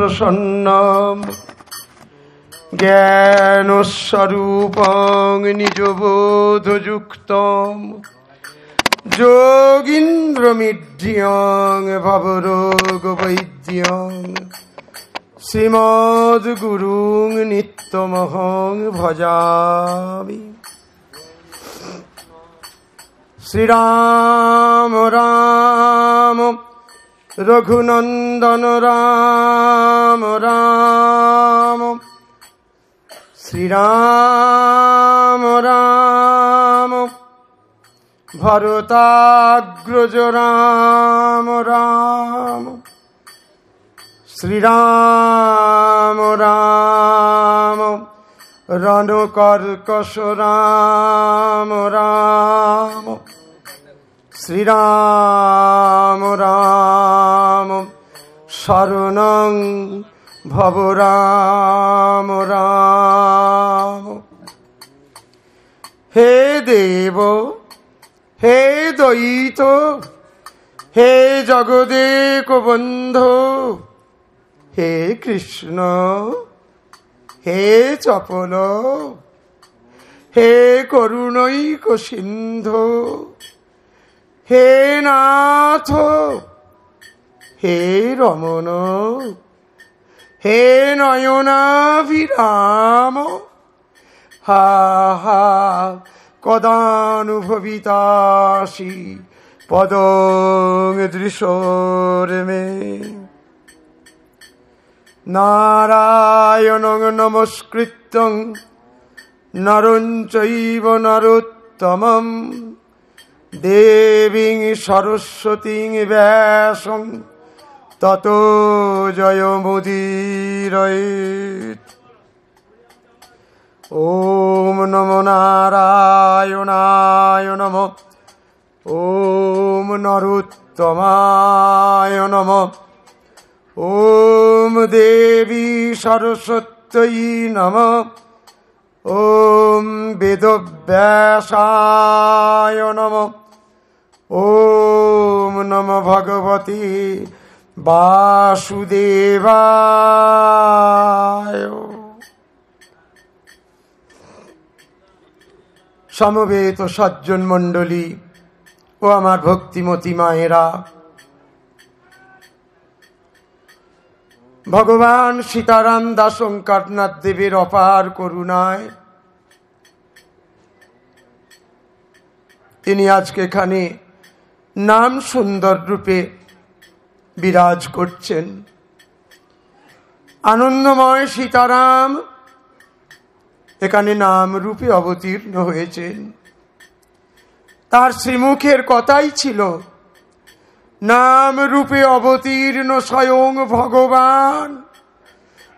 প্রসন্নম জ্ঞানস্বরূপং নিজবোধযুক্তম যোগীন্দ্রমিড্রিয়ং ভবরোগবৈদ্যং শ্রীমদ্গুরুং নিত্যমহং ভজামি। শ্রীরাম রাম রঘুনন্দন রাম রাম, শ্রীরাম রাম ভরতাগ্রজ রাম রাম, শ্রীরাম রাম রণকর্কশ রাম রাম, শ্রীরাম রাম শরণং ভব রাম রাম। হে দেব হে দয়িত হে জগদেক বন্ধু, হে কৃষ্ণ হে চপল হে করুণৈক সিন্ধু, হে নাথ হে রমণ হে নয়নাভিরাম, হা হা কদানুভবিতাসি পদং দৃশোর মে। নারায়ণং নমস্কৃত্যং নরং চৈব নরোত্তমং দেবীং সরস্বতীং ব্যাসং ততো জয়মুদীরয়েৎ। ওম নমো নারায়ণায় নমঃ, ওম নরোত্তমায় নমঃ, ওম দেবী সরস্বত্যৈ নমঃ, ওম বেদব্যাসায় নমঃ, ওম নমো ভগবতে বাসুদেবায়। সমবেত সজ্জন মণ্ডলী ও আমার ভক্তিমতী মায়েরা, ভগবান সীতারাম দাস ওঙ্কারনাথ দেবের অপার করুণায় তিনি আজকে এখানে নাম সুন্দর রূপে বিরাজ করছেন। আনন্দময় সীতারাম এখানে নাম রূপে অবতীর্ণ হয়েছেন। তার শ্রীমুখের কথাই ছিল, নাম রূপে অবতীর্ণ স্বয়ং ভগবান,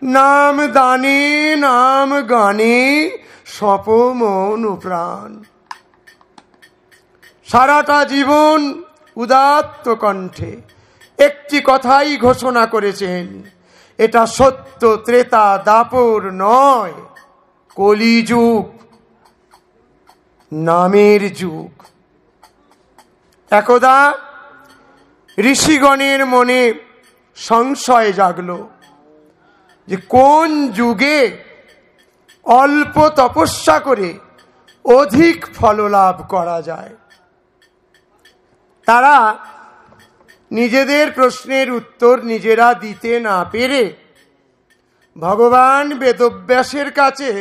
নাম দানে নাম গানে সপমন প্রাণ। সারাটা জীবন উদাত্ত কণ্ঠে একটি কথাই ঘোষণা করেছেন, এটা সত্য ত্রেতা দাপর নয়, কলিযুগ, নামের যুগ। একদা ঋষিগণের মনে সংশয় জাগল যে কোন যুগে অল্প তপস্যা করে অধিক ফললাভ করা যায়। তারা নিজেদের প্রশ্নের উত্তর নিজেরা দিতে না পেরে ভগবান বেদব্যাসের কাছে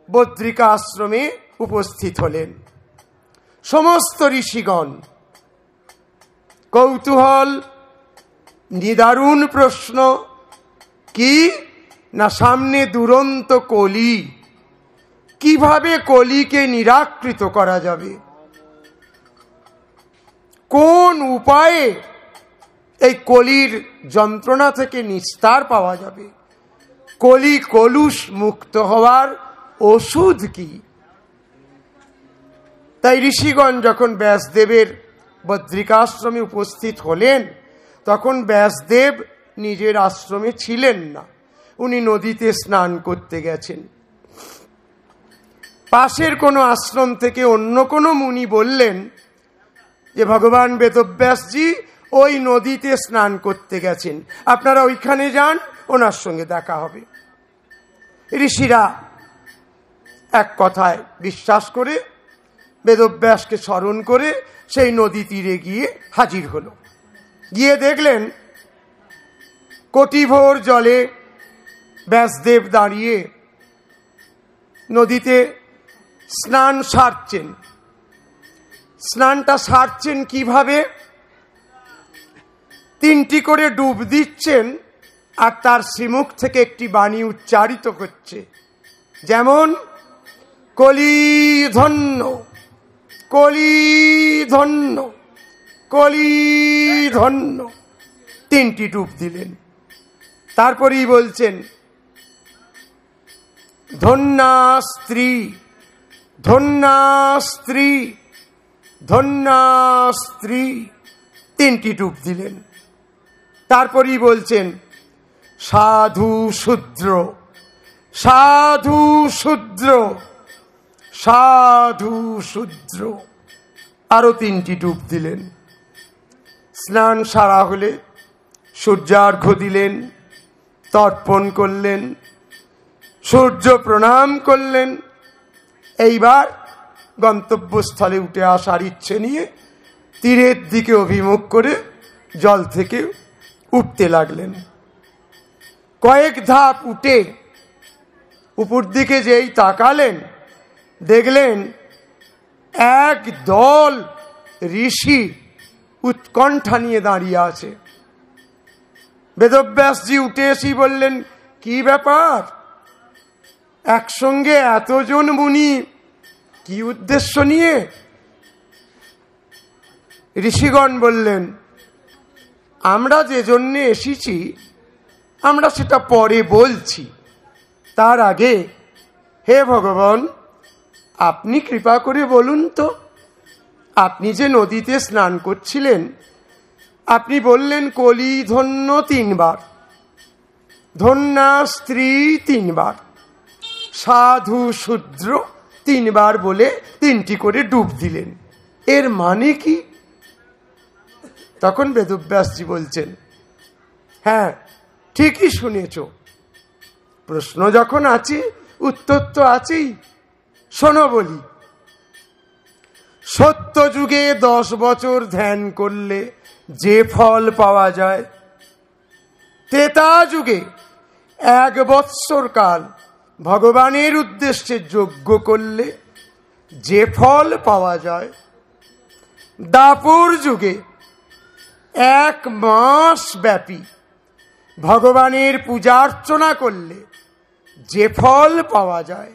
বদ্রিকা আশ্রমে উপস্থিত হলেন। সমস্ত ঋষিগণ কৌতূহল, নিদারুণ প্রশ্ন, কি না সামনে দুরন্ত কলি, কিভাবে কলিকে নিরাকৃত করা যাবে, কোন উপায়ে এই কলির যন্ত্রণা থেকে নিস্তার পাওয়া যাবে, কলি কলুষ মুক্ত হওয়ার ওষুধ কি। তাই ঋষিগণ যখন ব্যাসদেবের বদ্রিকাশ্রমে উপস্থিত হলেন, তখন ব্যাসদেব নিজের আশ্রমে ছিলেন না, উনি নদীতে স্নান করতে গেছেন। পাশের কোনো আশ্রম থেকে অন্য কোনো মুনি বললেন যে ভগবান বেদব্যাসজি ওই নদীতে স্নান করতে গেছেন, আপনারা ওইখানে যান, ওনার সঙ্গে দেখা হবে। ঋষিরা এক কথায় বিশ্বাস করে বেদব্যাসকে স্মরণ করে সেই নদী তীরে গিয়ে হাজির হলো। গিয়ে দেখলেন কোটিভোর জলে ব্যাসদেব দাঁড়িয়ে নদীতে স্নান সারছেন। স্নানটা সারছেন কিভাবে? 3টি করে ডুব দিচ্ছেন আর তার শ্রীমুখ থেকে একটি বাণী উচ্চারিত হচ্ছে, যেমন কলি ধন্য কলি ধন্য কলি ধন্য। 3টি ডুব দিলেন। তারপরেই বলছেন ধন্যা স্ত্রী ধন্যা স্ত্রী ধন্যা স্ত্রী। 3টি ডুব দিলেন। তারপরেই বলছেন সাধু শূদ্র সাধু শূদ্র সাধু শূদ্র। আরো 3টি ডুব দিলেন। স্নান সারা হলে সূর্যার্ঘ্য দিলেন, তর্পণ করলেন, সূর্য প্রণাম করলেন। এইবার গন্তব্যস্থলে উঠে আসার ইচ্ছে নিয়ে তীরের দিকে অভিমুখ করে জল থেকে উঠতে লাগলেন। কয়েক ধাপ উঠে উপর দিকে যেই তাকালেন, দেখলেন এক দল ঋষি উৎকণ্ঠা নিয়ে দাঁড়িয়ে আছে। বেদব্যাসজি উঠে এসে বললেন, কি ব্যাপার? একসঙ্গে এতজন মুনি, কি উদ্দেশ্য নিয়ে? ঋষিগণ বললেন, আমরা যে জন্যে এসেছি আমরা সেটা পরে বলছি, তার আগে হে ভগবান, আপনি কৃপা করে বলুন তো, আপনি যে নদীতে স্নান করছিলেন, আপনি বললেন কলি ধন্য 3 বার, ধন্যা স্ত্রী 3 বার, সাধু শূদ্র 3 বার বলে 3টি করে ডুব দিলেন। এর মানে কি? তখন বেদব্যাসজি বলছেন, হ্যাঁ ঠিকই শুনেছ, প্রশ্ন যখন আছে উত্তর তো আছেই। শোনো বলি, সত্য যুগে 10 বছর ধ্যান করলে যে ফল পাওয়া যায়, ত্রেতা যুগে 1 বৎসর কাল ভগবানের উদ্দেশ্যে যজ্ঞ করলে যে ফল পাওয়া যায়, দাপর যুগে 1 মাস ব্যাপী ভগবানের পূজা অর্চনা করলে যে ফল পাওয়া যায়,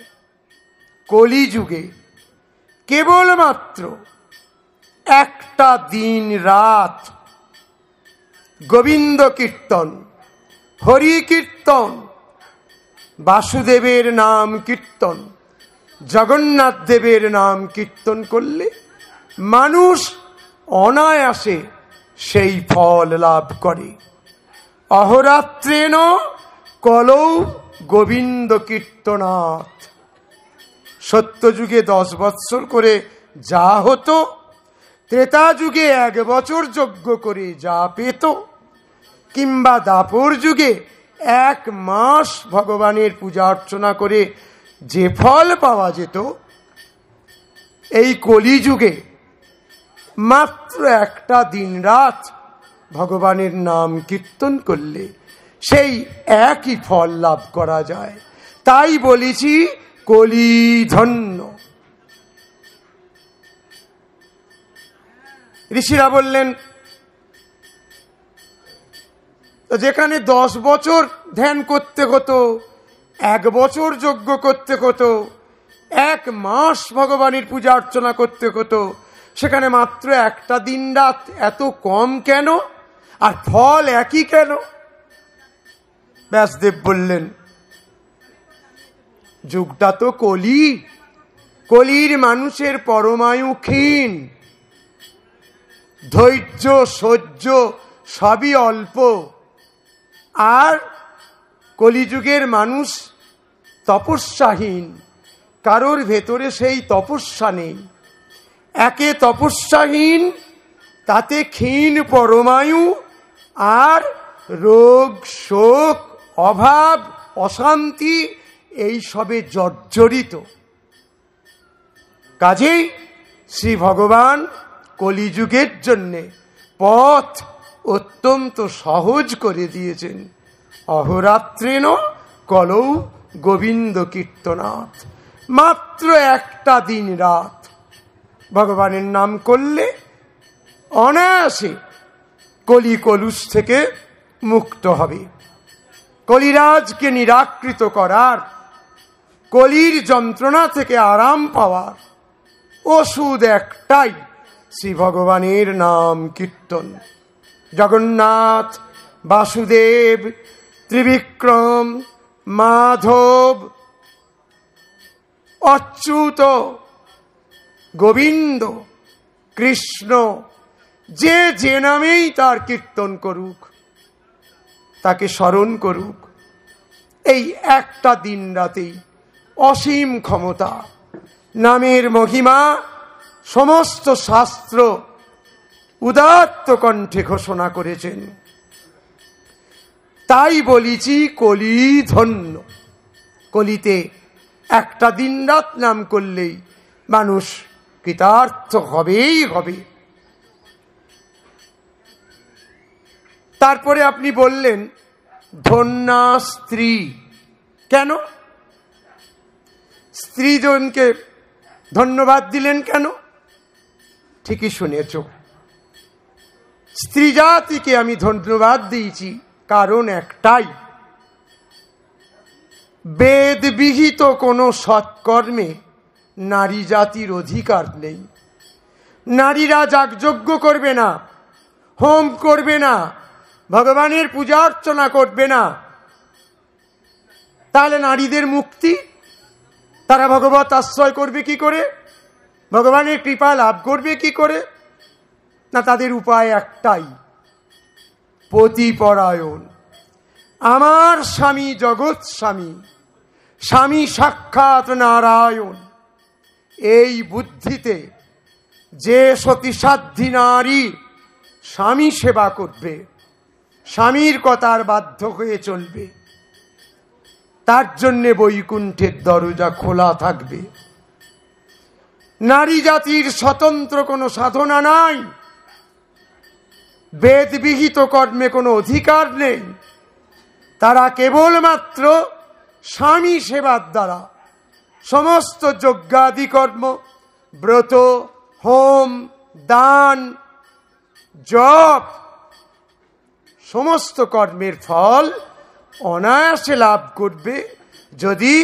কলিযুগে কেবলমাত্র একটা দিন রাত গোবিন্দ কীর্তন, হরি কীর্তন, বাসুদেবের নাম কীর্তন, জগন্নাথ দেবের নাম কীর্তন করলে মানুষ অনায়াসে সেই ফল লাভ করে। অহরাত্রেণ কলৌ গোবিন্দ কীর্তনাথ। সত্যযুগে 10 বৎসর করে যা হতো, ত্রেতা যুগে 1 বছর যজ্ঞ করে যা পেত, কিংবা দাপর যুগে 1 মাস ভগবানের পূজা অর্চনা করে যে ফল পাওয়া যেত, এই কলিযুগে মাত্র একটা দিন রাত ভগবানের নাম কীর্তন করলে সেই একই ফল লাভ করা যায়। তাই বলেছি কলি ধন্য। ঋষিরা বললেন, যেখানে 10 বছর ধ্যান করতে হতো, 1 বছর যজ্ঞ করতে হতো, 1 মাস ভগবানের পূজা অর্চনা করতে হতো, সেখানে মাত্র একটা দিন রাত এত কম কেন? আর ফল একই কেন? ব্যাসদেব বললেন, যুগটা তো কলি, কলির মানুষের পরমায়ু ক্ষীণ, ধৈর্য সহ্য সবই অল্প। আর কলিযুগের মানুষ তপস্যাহীন, কারোর ভেতরে সেই তপস্যা নেই। একে তপস্যাহীন, তাতে ক্ষীণ পরমায়ু, আর রোগ শোক অভাব, অশান্তি এই সবে জর্জরিত। কাজেই শ্রী ভগবান কলিযুগের জন্যে পথ অত্যন্ত সহজ করে দিয়েছেন। অহরাত্রেণ কলৌ গোবিন্দ কীর্তনাথ, মাত্র একটা দিন রাত ভগবানের নাম করলে অনায়াসে কলি কলুষ থেকে মুক্ত হবে। কলিরাজকে নিরাকৃত করার, কলির যন্ত্রণা থেকে আরাম পাওয়ার ওষুধ একটাই, শ্রী ভগবানের নাম কীর্তন। জগন্নাথ, বাসুদেব, ত্রিবিক্রম, মাধব, অচ্যুত, গোবিন্দ, কৃষ্ণ, যে যে নামেই তার কীর্তন করুক, তাকে স্মরণ করুক, এই একটা দিন রাতেই অসীম ক্ষমতা। নামের মহিমা সমস্ত শাস্ত্র উদাত্ত কণ্ঠে ঘোষণা করেছেন। তাই বলিছি কলি ধন্য। কলিতে একটা দিন রাত নাম করলেই মানুষ কৃতার্থ হবেই হবে। তারপরে আপনি বললেন ধন্যা স্ত্রী। কেন স্ত্রীজনকে ধন্যবাদ দিলেন কেন? ঠিকই শুনেছ, স্ত্রী জাতিকে আমি ধন্যবাদ দিয়েছি কারণ একটাই, বেদ বিহিত কোনো সৎকর্মে নারী জাতির অধিকার নেই। নারীরা যাগযজ্ঞ করবে না, হোম করবে না, ভগবানের পূজা অর্চনা করবে না, তাহলে নারীদের মুক্তি, তারা ভগবত আশ্রয় করবে কি করে? ভগবানের কৃপা লাভ করবে কি করে? না, তাদের উপায় একটাই, পতিপরায়ণ। আমার স্বামী জগৎ স্বামী, স্বামী সাক্ষাৎ নারায়ণ। এই বুদ্ধিতে যে সতীসাধ্যী নারী স্বামী সেবা করবে, স্বামীর কথার বাধ্য হয়ে চলবে, তার জন্যে বৈকুণ্ঠের দরজা খোলা থাকবে। নারী জাতির স্বতন্ত্র কোনো সাধনা নাই, বেদ বিহিত কর্মে কোনো অধিকার নেই। তারা কেবলমাত্র স্বামী সেবার দ্বারা সমস্ত যজ্ঞাদি কর্ম, ব্রত, হোম, দান, জপ, সমস্ত কর্মের ফল অনায়াসে লাভ করবে যদি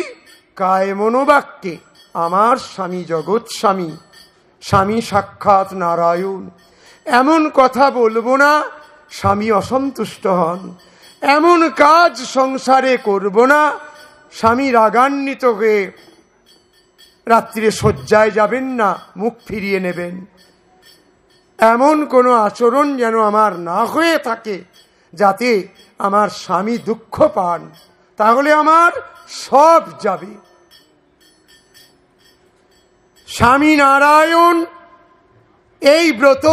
কায় মনোবাক্যে আমার স্বামী জগৎ স্বামী, স্বামী সাক্ষাৎ নারায়ণ, এমন কথা বলবো না স্বামী অসন্তুষ্ট হন, এমন কাজ সংসারে করব না স্বামী রাগান্বিত হয়ে রাত্রিরে শয্যায় যাবেন না, মুখ ফিরিয়ে নেবেন। এমন কোনো আচরণ যেন আমার না হয়ে থাকে যাতে আমার স্বামী দুঃখ পান, তাহলে আমার সব যাবে। স্বামী নারায়ণ এই ব্রত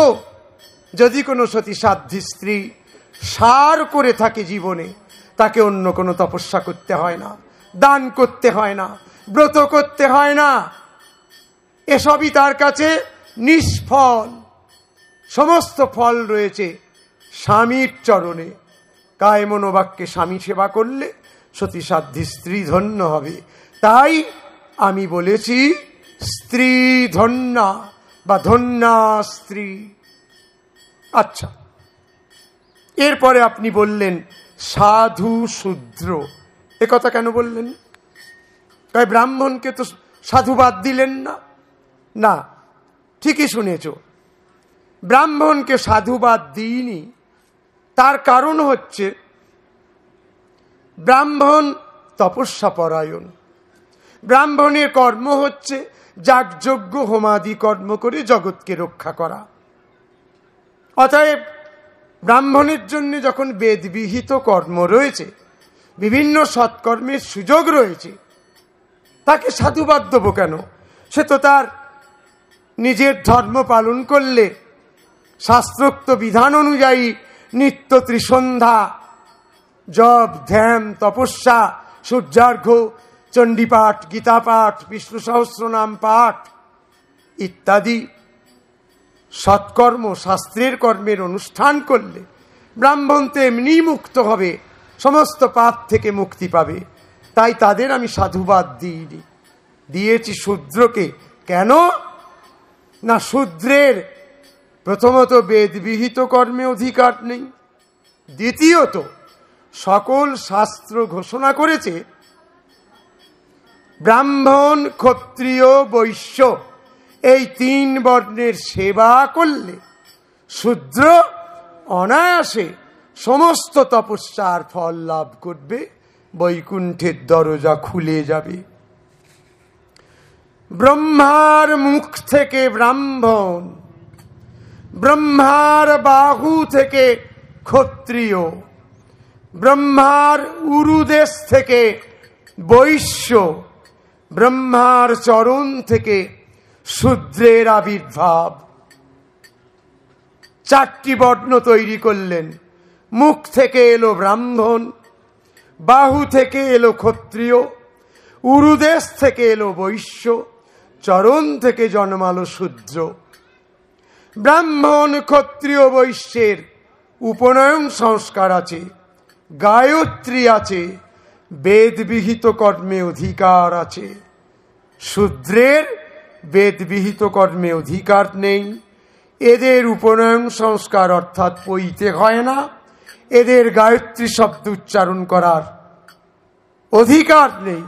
যদি কোনো সতীসাধ্যী স্ত্রী সার করে থাকে জীবনে, তাকে অন্য কোনো তপস্যা করতে হয় না, দান করতে হয় না, ব্রত করতে হয় না, এসবই তার কাছে নিষ্ফল। সমস্ত ফল রয়েছে স্বামীর চরণে। কায় মনোবাক্যে স্বামী সেবা করলে সতীসাধ্যী স্ত্রী ধন্য হবে। তাই আমি বলেছি স্ত্রী ধন্যা বা ধন্যা স্ত্রী। আচ্ছা, এরপরে আপনি বললেন সাধু শূদ্র। এ কথা কেন বললেন? তাই ব্রাহ্মণকে তো সাধুবাদ দিলেন না? না, ঠিকই শুনেছ, ব্রাহ্মণকে সাধুবাদ দিইনি। তার কারণ হচ্ছে ব্রাহ্মণ তপস্যা পরায়ণ। ব্রাহ্মণের কর্ম হচ্ছে যাগযজ্ঞ হোমাদি কর্ম করে জগৎকে রক্ষা করা। অতএব ব্রাহ্মণের জন্য যখন বেদবিহিত কর্ম রয়েছে, বিভিন্ন সৎকর্মের সুযোগ রয়েছে, তাকে সাধুবাদ দেব কেন? সে তো তার নিজের ধর্ম পালন করলে শাস্ত্রোক্ত বিধান অনুযায়ী নিত্য ত্রিসন্ধ্যা জপ, ধ্যান, তপস্যা, সূর্যার্ঘ্য, চণ্ডীপাঠ, গীতাপাঠ, বিষ্ণু সহস্রনাম পাঠ ইত্যাদি সৎকর্ম, শাস্ত্রের কর্মের অনুষ্ঠান করলে ব্রাহ্মণ তো এমনি মুক্ত হবে, সমস্ত পাপ থেকে মুক্তি পাবে। তাই তাদের আমি সাধুবাদ দিইনি, দিয়েছি শূদ্রকে। কেন না, শূদ্রের প্রথমত বেদবিহিত কর্মে অধিকার নেই, দ্বিতীয়ত সকল শাস্ত্র ঘোষণা করেছে ব্রাহ্মণ, ক্ষত্রিয়, বৈশ্য এই 3 বর্ণের সেবা করলে শূদ্র অনায়াসে সমস্ত তপস্যার ফল লাভ করবে, বৈকুণ্ঠের দরজা খুলে যাবে। ব্রহ্মার মুখ থেকে ব্রাহ্মণ, ব্রহ্মার বাহু থেকে ক্ষত্রিয়, ব্রহ্মার উরুদেশ থেকে বৈশ্য, ব্রহ্মার চরণ থেকে শূদ্রের আবির্ভাব। 4টি বর্ণ তৈরি করলেন। মুখ থেকে এলো ব্রাহ্মণ, বাহু থেকে এলো ক্ষত্রিয়, উরুদেশ থেকে এলো বৈশ্য, চরণ থেকে জন্মালো শূদ্র। ব্রাহ্মণ, ক্ষত্রিয়, বৈশ্যের উপনয়ন সংস্কার আছে, গায়ত্রী আছে, বেদবিহিত কর্মে অধিকার আছে। শূদ্রের বেদবিহিত কর্মে অধিকার নেই, এদের উপনয়ন সংস্কার অর্থাৎ পইতে হয় না, এদের গায়ত্রী শব্দ উচ্চারণ করার অধিকার নেই।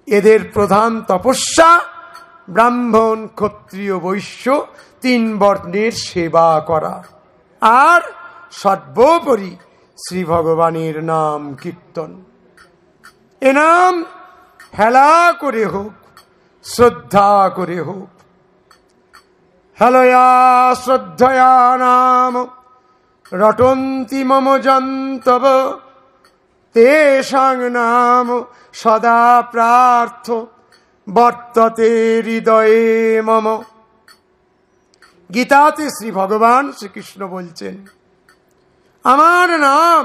এদের প্রধান তপস্যা ব্রাহ্মণ, ক্ষত্রিয়, বৈশ্য 3 বর্ণের সেবা করা, আর সর্বোপরি শ্রী ভগবানের নাম কীর্তন। এ নাম হেলা করে হোক, শ্রদ্ধা করে হোক। হেলয়া শ্রদ্ধয়া নাম রটন্তি মম জন্তব, তেষাং নাম সদা প্রার্থ বর্ততে হৃদয়ে মম। গীতাতে শ্রী ভগবান শ্রীকৃষ্ণ বলছেন, আমার নাম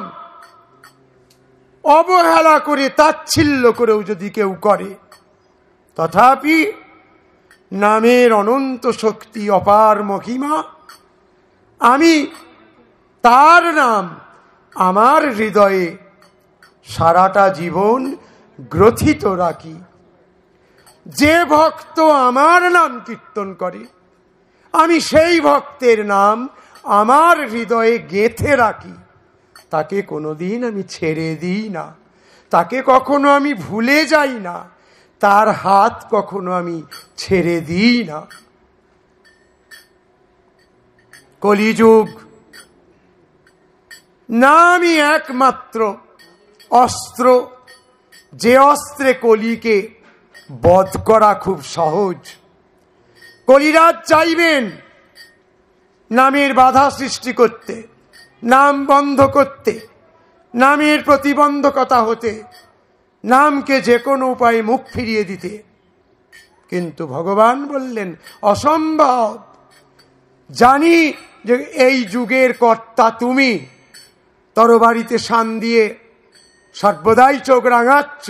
অবহেলা করে, তাচ্ছিল্য করেও যদি কেউ করে, তথাপি নামের অনন্ত শক্তি, অপার মহিমা, আমি তার নাম আমার হৃদয়ে সারাটা জীবন গ্রথিত রাখি। যে ভক্ত আমার নাম কীর্তন করে, আমি সেই ভক্তের নাম আমার হৃদয়ে গেঁথে রাখি, তাকে কোনোদিন আমি ছেড়ে দিই না, তাকে কখনো আমি ভুলে যাই না, তার হাত কখনো আমি ছেড়ে দিই না। কলিযুগ, নামই একমাত্র অস্ত্র, যে অস্ত্রে কলিকে বধ করা খুব সহজ। কলিরাজ চাইবেন নামের বাধা সৃষ্টি করতে, নাম বন্ধ করতে, নামের প্রতিবন্ধকতা হতে, নামকে যে কোনো উপায়ে মুখ ফিরিয়ে দিতে। কিন্তু ভগবান বললেন অসম্ভব। জানি যে এই যুগের কর্তা তুমি, তরবারিতে শান দিয়ে সর্বদাই চোখ রাঙাচ্ছ,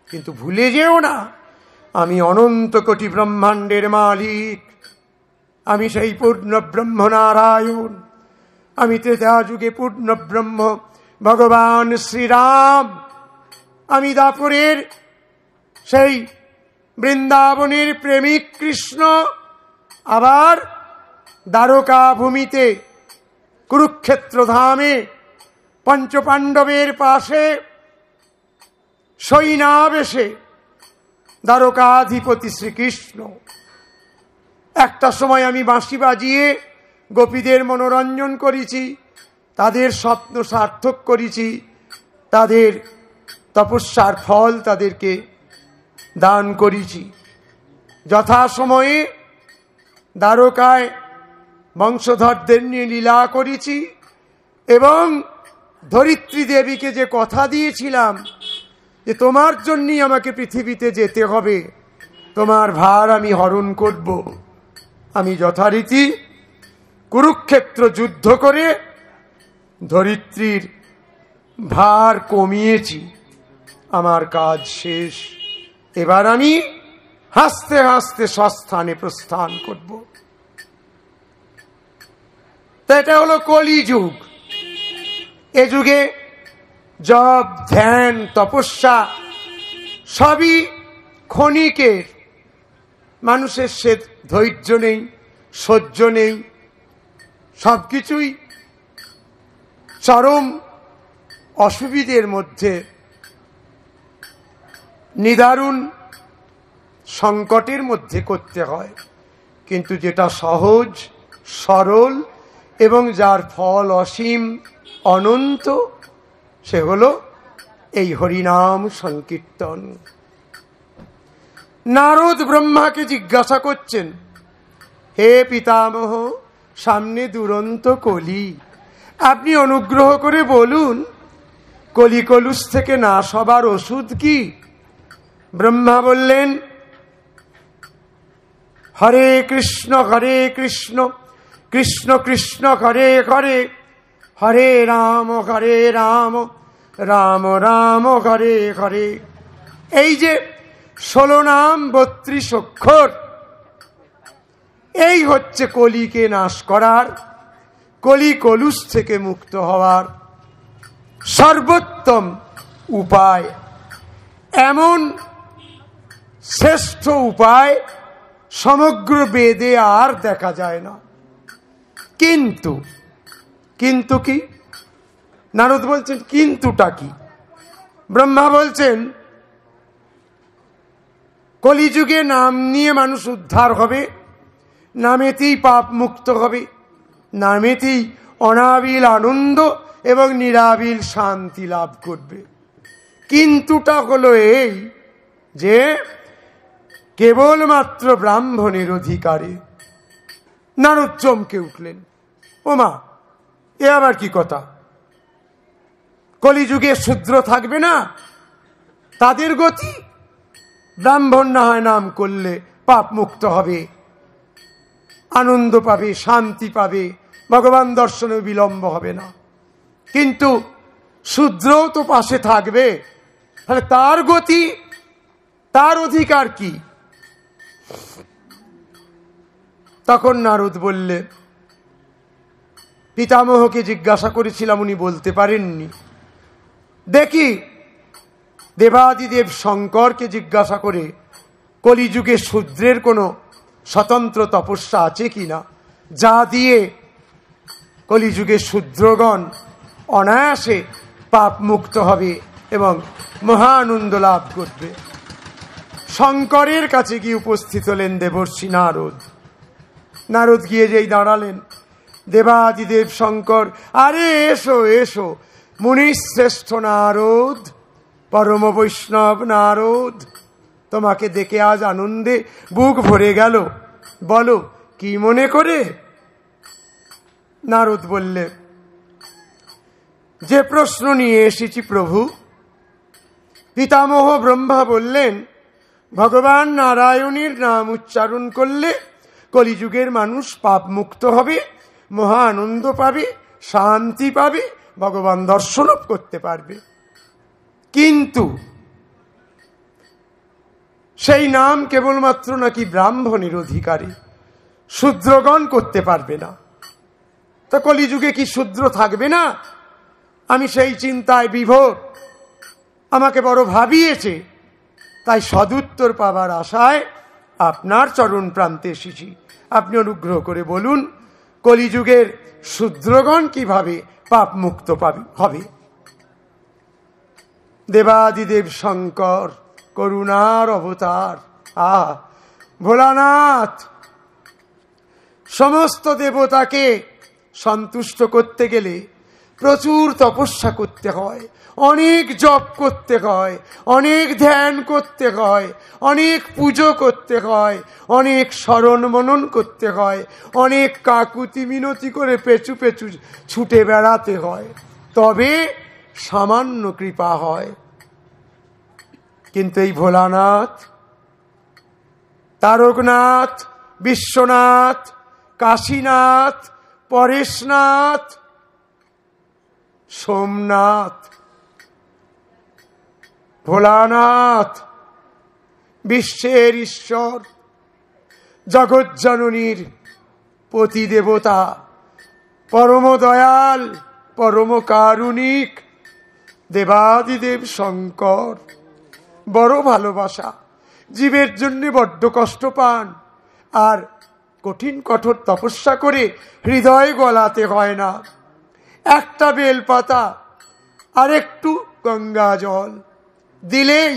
কিন্তু ভুলে যেও না আমি অনন্ত কোটি ব্রহ্মাণ্ডের মালিক, আমি সেই পূর্ণ ব্রহ্ম নারায়ণ, আমি ত্রেতা যুগে পূর্ণ ব্রহ্ম ভগবান শ্রীরাম, আমি দাপরের সেই বৃন্দাবনের প্রেমিক কৃষ্ণ, আবার দ্বারকা ভূমিতে কুরুক্ষেত্র ধামে পঞ্চপাণ্ডবের পাশে সৈনাবেশে দ্বারকাধিপতি শ্রীকৃষ্ণ। একটা সময় আমি বাঁশি বাজিয়ে গোপীদের মনোরঞ্জন করেছি, তাদের স্বপ্ন সার্থক করেছি, তাদের তপস্যার ফল তাদেরকে দান করেছি। যথাসময়ে দ্বারকায় বংশধরদের নিয়ে লীলা করেছি, এবং ধরিত্রী দেবীকে যে কথা দিয়েছিলাম যে তোমার জন্যই আমাকে পৃথিবীতে যেতে হবে, তোমার ভার আমি হরণ করব, আমি যথারীতি কুরুক্ষেত্র যুদ্ধ করে ধরিত্রীর ভার কমিয়েছি, আমার কাজ শেষ, এবার আমি হাসতে হাসতে স্বস্থানে প্রস্থান করব। তো এটা হলো কলিযুগ। এ যুগে জপ, ধ্যান, তপস্যা সবই ক্ষণিকের। মানুষের সে ধৈর্য নেই, সহ্য নেই, সবকিছুই চরম অসুবিধের মধ্যে, নিদারুণ সংকটের মধ্যে করতে হয়। কিন্তু যেটা সহজ, সরল এবং যার ফল অসীম, অনন্ত, সে হলো এই হরিনাম সংকীর্তন। নারদ ব্রহ্মাকে জিজ্ঞাসা করছেন, হে পিতামহ, সামনে দুরন্ত কলি, আপনি অনুগ্রহ করে বলুন কলিকলুষ থেকে নাশ হবার ওষুধ কি? ব্রহ্মা বললেন, হরে কৃষ্ণ কৃষ্ণ কৃষ্ণ হরে হরে, হরে রাম রাম রাম হরে হরে। এই যে 16 নাম 32 অক্ষর, এই হচ্ছে কলিকে নাশ করার, কলি কলুষ থেকে মুক্ত হওয়ার সর্বোত্তম উপায়। এমন শ্রেষ্ঠ উপায় সমগ্র বেদে আর দেখা যায় না। কিন্তু কি? নারদ বলছেন কিন্তুটা কি? ব্রহ্মা বলছেন, কলিযুগে নাম নিয়ে মানুষ উদ্ধার হবে, নামেতেই পাপ মুক্ত হবে, নামেতেই অনাবিল আনন্দ এবং নিরাবিল শান্তি লাভ করবে। কিন্তুটা হলো এই যে কেবলমাত্র ব্রাহ্মণের অধিকারে। নারদ চমকে উঠলেন, ওমা, এ আবার কি কথা? কলিযুগে শূদ্র থাকবে না, তাদের গতি? ব্রাহ্মণ না হয় নাম করলে পাপ মুক্ত হবে, আনন্দ পাবে, শান্তি পাবে, ভগবান দর্শনে বিলম্ব হবে না। কিন্তু শূদ্রও তো পাশে থাকবে, তাহলে তার গতি, তার অধিকার কি? তখন নারদ বললে, পিতামহকে জিজ্ঞাসা করেছিলাম, উনি বলতে পারেননি। দেখি দেবাদিদেব শঙ্করকে জিজ্ঞাসা করে কলিযুগে শূদ্রের কোনো স্বতন্ত্র তপস্যা আছে কিনা, যা দিয়ে কলিযুগে শূদ্রগণ অনায়াসে পাপ মুক্ত হবে এবং মহানন্দ লাভ করবে। শঙ্করের কাছে গিয়ে উপস্থিত হলেন দেবর্ষি নারদ। নারদ গিয়ে যেই দাঁড়ালেন, দেবাদিদেব শঙ্কর, আরে এসো এসো, মুনিশ্রেষ্ঠ নারদ, পরম বৈষ্ণব নারদ, তোমাকে দেখে আজ আনন্দে বুক ভরে গেল, বলো কি মনে করে? নারদ বললে, যে প্রশ্ন নিয়ে এসেছি প্রভু। পিতামহ ব্রহ্মা বললেন, ভগবান নারায়ণের নাম উচ্চারণ করলে কলিযুগের মানুষ পাপ মুক্ত হবে, মহা আনন্দ পাবে, শান্তি পাবে, ভগবান দর্শন করতে পারবে। কিন্তু সেই নাম কেবলমাত্র নাকি ব্রাহ্মণের অধিকারী, শূদ্রগণ করতে পারবে না। তো কলিযুগে কি শূদ্র থাকবে না? আমি সেই চিন্তায় বিভোর, আমাকে বড় ভাবিয়েছে। তাই সদুত্তর পাবার আশায় আপনার চরণ প্রান্তে এসেছি। আপনি অনুগ্রহ করে বলুন, কলিযুগের শূদ্রগণ কিভাবে পাপ মুক্ত হবে? দেবাদিদেব শঙ্কর করুণার অবতার, ভোলানাথ, সমস্ত দেবতাকে সন্তুষ্ট করতে গেলে প্রচুর তপস্যা করতে হয়, অনেক জপ করতে হয়, অনেক ধ্যান করতে হয়, অনেক পুজো করতে হয়, অনেক স্মরণ মনন করতে হয়, অনেক কাকুতি মিনতি করে পেছু পেছু ছুটে বেড়াতে হয়, তবে সামান্য কৃপা হয়। কিন্তু এই ভোলানাথ, তারকনাথ, বিশ্বনাথ, কাশীনাথ, পরেশনাথ, সোমনাথ, ভোলানাথ, বিশ্বের ঈশ্বর, জগজ্জননীর পতিদেবতা, পরম দয়াল, পরম কারুণিক দেবাদিদেব শঙ্কর। বড় ভালোবাসা, জীবের জন্য বড্ড কষ্ট পান, আর কঠিন কঠোর তপস্যা করে হৃদয় গলাতে হয় না। একটা বেলপাতা আর একটু গঙ্গা জল দিলেই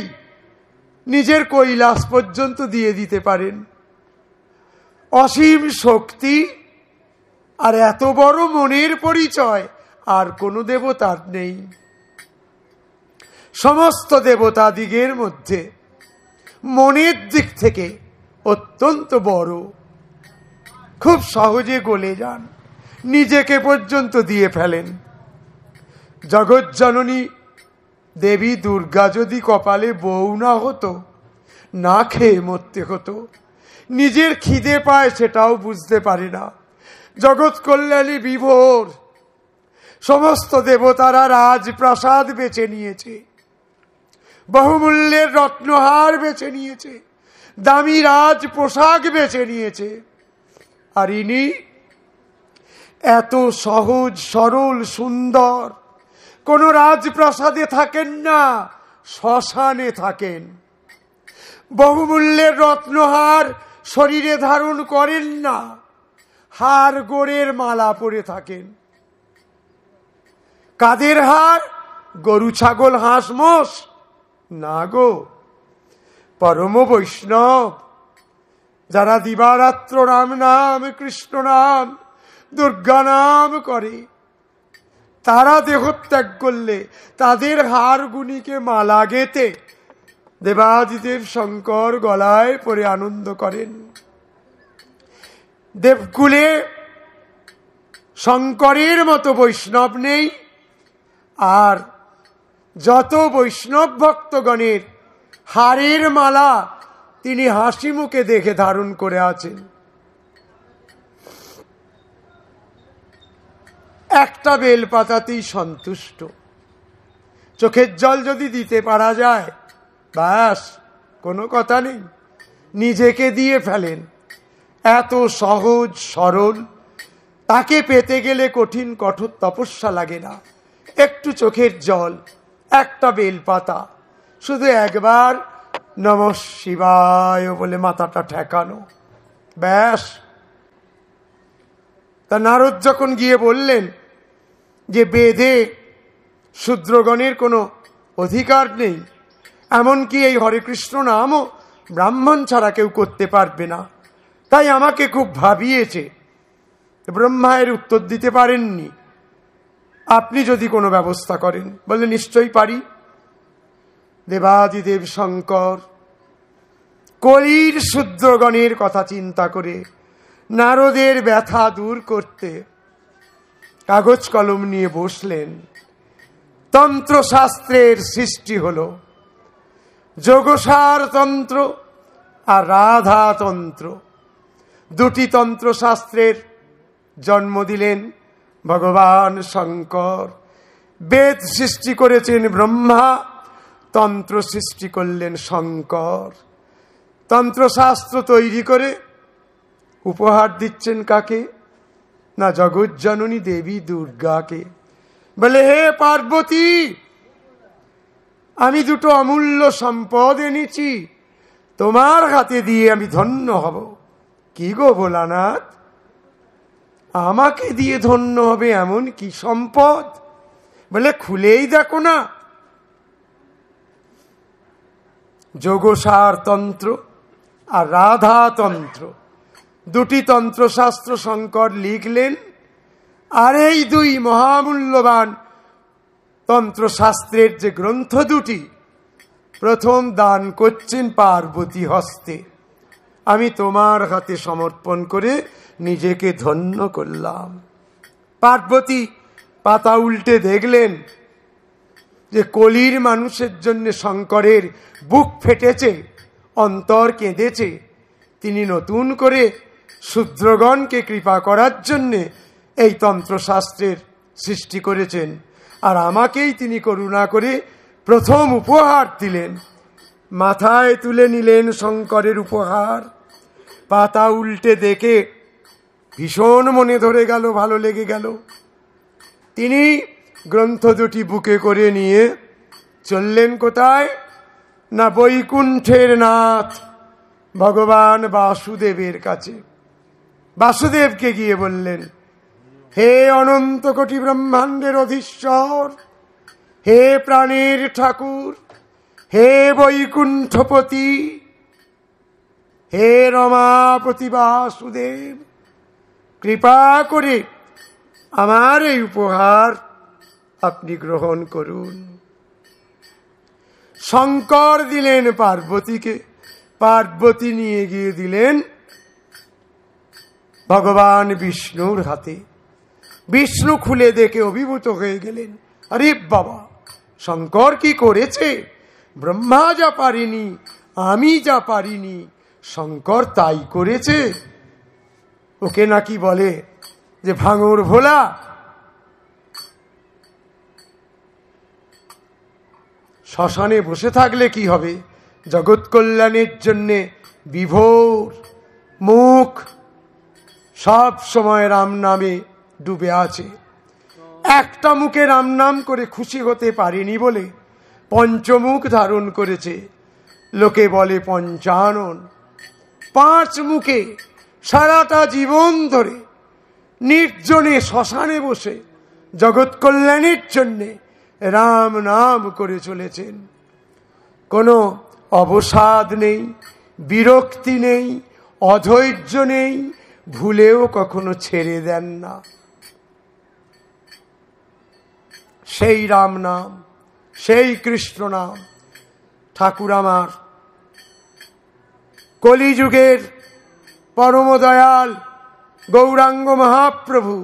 নিজের কৈলাস পর্যন্ত দিয়ে দিতে পারেন। অসীম শক্তি আর এত বড় মনের পরিচয় আর কোনো দেবতার নেই। সমস্ত দেবতা দিগের মধ্যে মনের দিক থেকে অত্যন্ত বড়, খুব সহজে গলে যান, নিজেকে পর্যন্ত দিয়ে ফেলেন। জগজ্জননী দেবী দুর্গা যদি কপালে বউ না হতো, না খেয়ে মরতে হতো। নিজের খিদে পায় সেটাও বুঝতে পারে না। জগৎ কল্যাণী বিভোর, সমস্ত দেবতারা রাজপ্রাসাদ বেছে নিয়েছে, বহুমূল্যের রত্নহার বেছে নিয়েছে, দামি রাজ পোশাক বেছে নিয়েছে, আর ইনি এত সহজ সরল সুন্দর। কোন রাজপ্রাসাদে থাকেন না, শ্মশানে থাকেন। বহুমূল্যের রত্নহার শরীরে ধারণ করেন না, হাড় গোড়ের মালা পরে থাকেন। কাদের হার? গরু ছাগল হাঁস মোষ না গো, পরম বৈষ্ণব, যারা দিবারাত্র রাম নাম, কৃষ্ণ নাম, দুর্গা নাম করে, তারা দেহত্যাগ করলে তাদের হাড় গুনিকে মালা গেতে দেবাদিদেব শঙ্কর গলায় পরে আনন্দ করেন। দেবকুলে শঙ্করের মতো বৈষ্ণব নেই, আর যত বৈষ্ণব ভক্তগণের হাড়ের মালা তিনি হাসি মুখে দেখে ধারণ করে আছেন। একটা বেলপাতাতেই সন্তুষ্ট। চোখের জল যদি দিতে পারা যায়, ব্যাস, কোনো কথা নেই, নিজেকে দিয়ে ফেলেন। এত সহজ সরল, তাকে পেতে গেলে কঠিন কঠোর তপস্যা লাগে না। একটু চোখের জল, একটা বেলপাতা, শুধু একবার নমঃ শিবায় বলে মাথাটা ঠেকানো, ব্যাস। তা নারদ যখন গিয়ে বললেন যে বেদে শূদ্রগণের কোনো অধিকার নেই, এমনকি এই হরে কৃষ্ণ নামও ব্রাহ্মণ ছাড়া কেউ করতে পারবে না, তাই আমাকে খুব ভাবিয়েছে। ব্রহ্মা এর উত্তর দিতে পারেননি, আপনি যদি কোনো ব্যবস্থা করেন। বলে নিশ্চয়ই পারি। দেবাদিদেব শঙ্কর কলির শূদ্রগণের কথা চিন্তা করে নারদের ব্যথা দূর করতে কাগজ কলম নিয়ে বসলেন। তন্ত্রশাস্ত্রের সৃষ্টি হল, যোগসার তন্ত্র আর রাধা তন্ত্র, দুটি তন্ত্রশাস্ত্রের জন্ম দিলেন ভগবান শঙ্কর। বেদ সৃষ্টি করেছেন ব্রহ্মা, তন্ত্র সৃষ্টি করলেন শঙ্কর। তন্ত্রশাস্ত্র তৈরি করে উপহার দিচ্ছেন কাকে? না, জগজ্জননী দেবী দুর্গাকে। বলে, হে পার্বতী, আমি দুটো অমূল্য সম্পদ এনেছি, তোমার হাতে দিয়ে আমি ধন্য হব। কি গো ভোলানাথ, আমাকে দিয়ে ধন্য হবে এমন কি সম্পদ? বলে, খুলেই দেখো না। যোগসার তন্ত্র আর রাধা তন্ত্র, দুটি তন্ত্রশাস্ত্র শঙ্কর লিখলেন। আর এই দুই মহামূল্যবান তন্ত্রশাস্ত্রের যে গ্রন্থ দুটি, প্রথম দান করছেন পার্বতী হস্তে। আমি তোমার হাতে সমর্পণ করে নিজেকে ধন্য করলাম। পার্বতী পাতা উল্টে দেখলেন যে কলির মানুষের জন্য শঙ্করের বুক ফেটেছে, অন্তর কেঁদেছে। তিনি নতুন করে শূদ্রগণকে কৃপা করার জন্যে এই তন্ত্রশাস্ত্রের সৃষ্টি করেছেন। আর আমাকেই তিনি করুণা করে প্রথম উপহার দিলেন। মাথায় তুলে নিলেন শঙ্করের উপহার। পাতা উল্টে দেখে ভীষণ মনে ধরে গেল, ভালো লেগে গেল। তিনি গ্রন্থ দুটি বুকে করে নিয়ে চললেন কোথায়? না বৈকুণ্ঠের নাথ ভগবান বাসুদেবের কাছে। বাসুদেবকে গিয়ে বললেন, হে অনন্ত কোটি ব্রহ্মাণ্ডের অধীশ্বর, হে প্রাণের ঠাকুর, হে বৈকুণ্ঠপতি, হে রমাপতি বাসুদেব, কৃপা করে আমার এই উপহার আপনি গ্রহণ করুন। শঙ্কর দিলেন পার্বতীকে, পার্বতী নিয়ে গিয়ে দিলেন ভগবান বিষ্ণুর হাতে। বিষ্ণু খুলে দেখে অভিভূত হয়ে গেলেন। আরে বাবা, শঙ্কর কি করেছে! ব্রহ্মা যা পারিনি, আমি যা পারিনি, শঙ্কর তাই করেছে। ওকে নাকি বলে যে ভাঙর ভোলা। শ্মশানে বসে থাকলে কি হবে? জগৎ কল্যাণের জন্যে বিভোর মুখ সব সময় রাম নামে ডুবে আছে। একটা মুখে রাম নাম করে খুশি হতে পারেনি বলে পঞ্চমুখ ধারণ করেছে। লোকে বলে পঞ্চানন। 5 মুখে সারাটা জীবন ধরে নির্জনে শ্মশানে বসে জগৎ কল্যাণের জন্যে রাম নাম করে চলেছেন। কোনো অবসাদ নেই, বিরক্তি নেই, অধৈর্য নেই, ভুলেও কখনো ছেড়ে দেন না। সেই রাম নাম, সেই কৃষ্ণ নাম। ঠাকুর আমার কলিযুগের পরম দয়াল গৌরাঙ্গ মহাপ্রভু,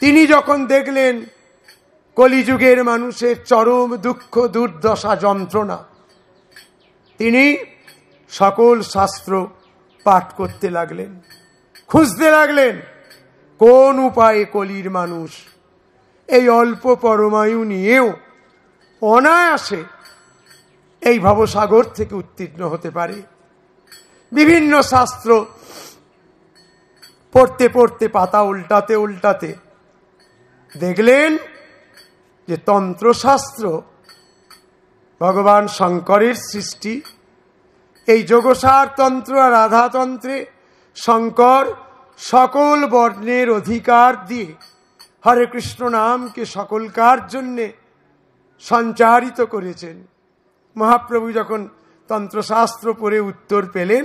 তিনি যখন দেখলেন কলিযুগের মানুষের চরম দুঃখ দুর্দশা যন্ত্রণা, তিনি সকল শাস্ত্র পাঠ করতে লাগলেন, খুঁজতে লাগলেন কোন উপায়ে কলির মানুষ এই অল্প পরমায়ু নিয়েও অনায়াসে এই ভবসাগর থেকে উত্তীর্ণ হতে পারে। বিভিন্ন শাস্ত্র পড়তে পড়তে, পাতা উল্টাতে উল্টাতে দেখলেন যে তন্ত্রশাস্ত্র ভগবান শঙ্করের সৃষ্টি। এই যোগসার তন্ত্র আর রাধাতন্ত্রে শঙ্কর সকল বর্ণের অধিকার দিয়ে হরে কৃষ্ণ নামকে সকলকার জন্যে সঞ্চারিত করেছেন। মহাপ্রভু যখন তন্ত্রশাস্ত্র পড়ে উত্তর পেলেন,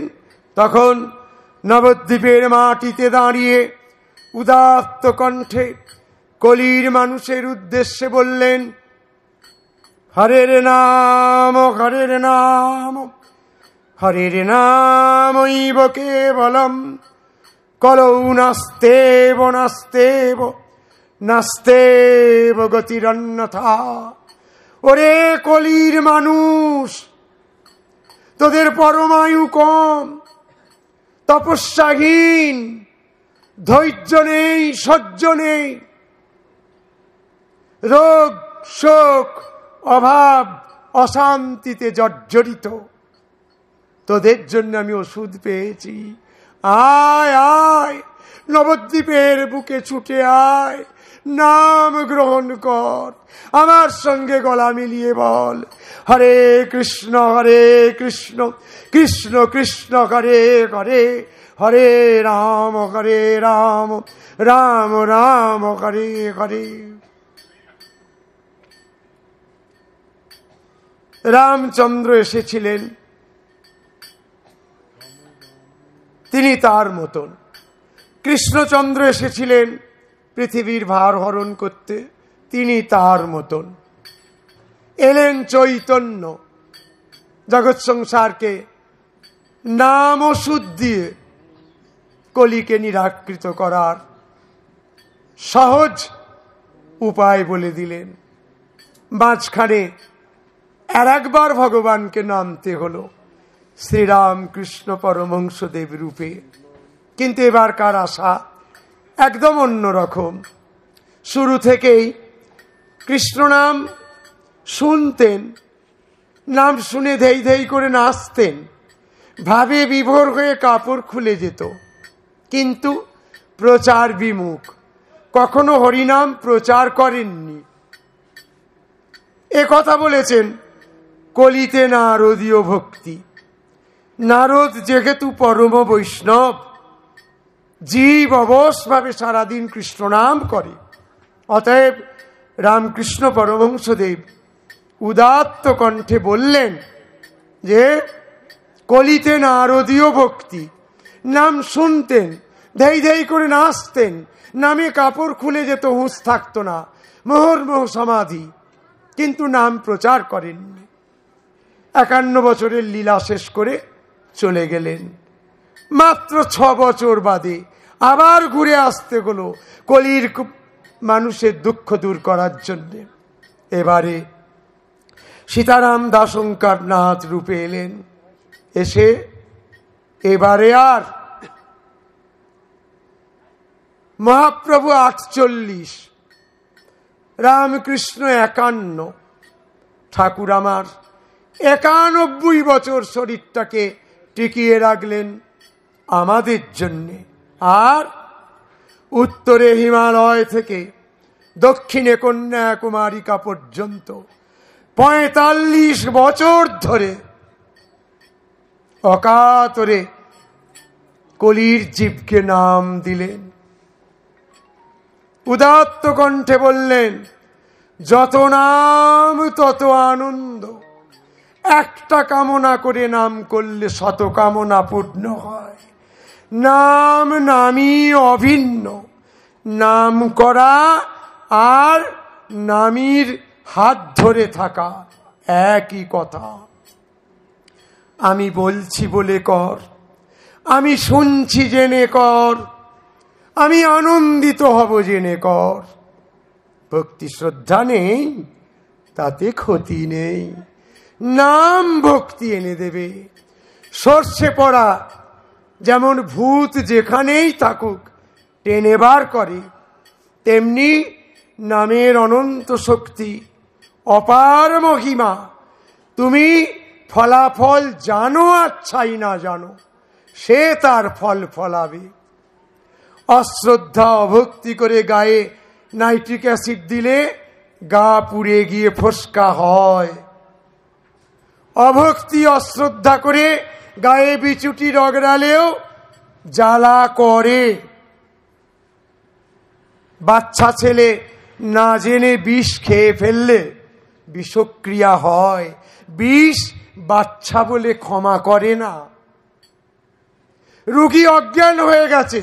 তখন নবদ্বীপের মাটিতে দাঁড়িয়ে উদাত্ত কণ্ঠে কলির মানুষের উদ্দেশ্যে বললেন, হরের নাম হরের নাম হরের নামৈব কেবলম কলৌ নাস্তেব নাস্তেব নাস্তেব গতিরন্যথা। ওরে কলির মানুষ, তোদের পরমায়ু কম, তপস্যাহীন, ধৈর্য নেই, সহ্য নেই, রোগ শোক অভাব অশান্তিতে জর্জরিত। তোদের জন্য আমি ওষুধ পেয়েছি। আয় আয়, নবদ্বীপের বুকে ছুটে আয়, নাম গ্রহণ কর, আমার সঙ্গে গলা মিলিয়ে বল, হরে কৃষ্ণ কৃষ্ণ কৃষ্ণ হরে হরে, হরে রাম রাম রাম হরে হরে। রামচন্দ্র এসেছিলেন, তিনি তার মতন। কৃষ্ণচন্দ্র এসেছিলেন পৃথিবীর ভার হরণ করতে, তিনি তার মতন। এলেন চৈতন্য, জগৎ সংসারকে নাম ওষুধ দিয়ে কলিকে নিরাকৃত করার সহজ উপায় বলে দিলেন। মাঝখানে আর একবার ভগবানকে নামতে হলো শ্রীরাম কৃষ্ণ পরমহংসদেব রূপে। কিন্তু এবারকার আশা একদম অন্যরকম। শুরু থেকেই কৃষ্ণ নাম শুনতেন, নাম শুনে ধেই ধেই করে নাচতেন, ভাবে বিভোর হয়ে কাপড় খুলে যেত, কিন্তু প্রচার বিমুখ, কখনো হরিনাম প্রচার করেননি। এ কথা বলেছেন কলিতে নারদীয় ভক্তি। নারদ যেহেতু পরম বৈষ্ণব, জীব অবশভাবে সারাদিন কৃষ্ণ নাম করে, অতএব রামকৃষ্ণ পরমহংসদেব উদাত্ত কণ্ঠে বললেন যে কলিতে নারদীয় ভক্তি। নাম শুনতেন, ধেই ধেই করে নাচতেন, নামে কাপড় খুলে যেত, হুঁশ থাকতো না, মোহর্মোহ সমাধি, কিন্তু নাম প্রচার করেননি। 51 বছরের লীলা শেষ করে চলে গেলেন। মাত্র 6 বছর বাদে আবার ঘুরে আসতে হলো কলির মানুষের দুঃখ দূর করার জন্যে। এবারে সীতারাম দাসঙ্কার নাথ রূপে এলেন। এসে এবারে আর মহাপ্রভু 48, রামকৃষ্ণ 51, ঠাকুর আমার 91 বছর শরীরটাকে টিকিয়ে রাখলেন আমাদের জন্যে। আর উত্তরে হিমালয় থেকে দক্ষিণে কন্যাকুমারিকা পর্যন্ত 45 বছর ধরে অকাতরে কলির জীবকে নাম দিলেন। উদাত্ত কণ্ঠে বললেন, যত নাম তত আনন্দ, একটা কামনা করে নাম করলে 100 কামনা পূর্ণ হয়। নাম নামই অভিন্ন, নাম করা আর নামীর হাত ধরে থাকা একই কথা। আমি বলছি বলে কর, আমি শুনছি জেনে কর, আমি আনন্দিত হব জেনে কর। ভক্তি শ্রদ্ধা নেই তাতে ক্ষতি নেই, নাম ভক্তি এনে দেবে। সর্ষে পড়া যেমন ভূত যেখানেই থাকুক টেনে বার করে, তেমনি নামের অনন্ত শক্তি, অপার মহিমা। তুমি ফলাফল জানো আর চাই না জানো, সে তার ফল ফলাবে। অশ্রদ্ধা অভক্তি করে গায়ে নাইট্রিক অ্যাসিড দিলে গা পুড়ে গিয়ে ফোসকা হয়। অভক্তি অশ্রদ্ধা করে গায়ে বিচুটি রগড়ালেও জ্বালা করে। বাচ্চা ছেলে না জেনে বিষ খেয়ে ফেললে বিষক্রিয়া হয়, বিষ বাচ্চা বলে ক্ষমা করে না। রোগী অজ্ঞান হয়ে গেছে,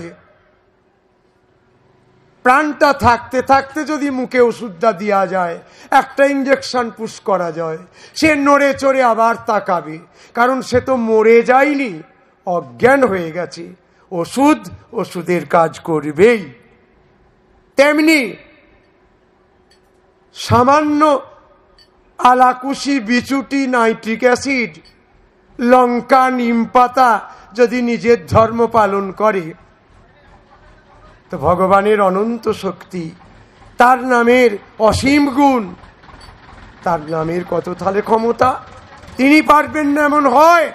প্রাণটা থাকতে থাকতে যদি মুখে ওষুধটা দেওয়া যায়, একটা ইঞ্জেকশন পুশ করা যায়, সে নড়ে চড়ে আবার তাকাবে, কারণ সে তো মরে যায়নি, অজ্ঞান হয়ে গেছে। ওষুধ ওষুধের কাজ করবেই। তেমনি সামান্য আলাকুশি, বিচুটি, নাইট্রিক অ্যাসিড, লঙ্কা, নিম পাতা যদি নিজের ধর্ম পালন করে, তো ভগবানের অনন্ত শক্তি, তার নামের অসীম গুণ, তার নামের কত তাহলে ক্ষমতা, তিনি পারবেন না এমন হয়,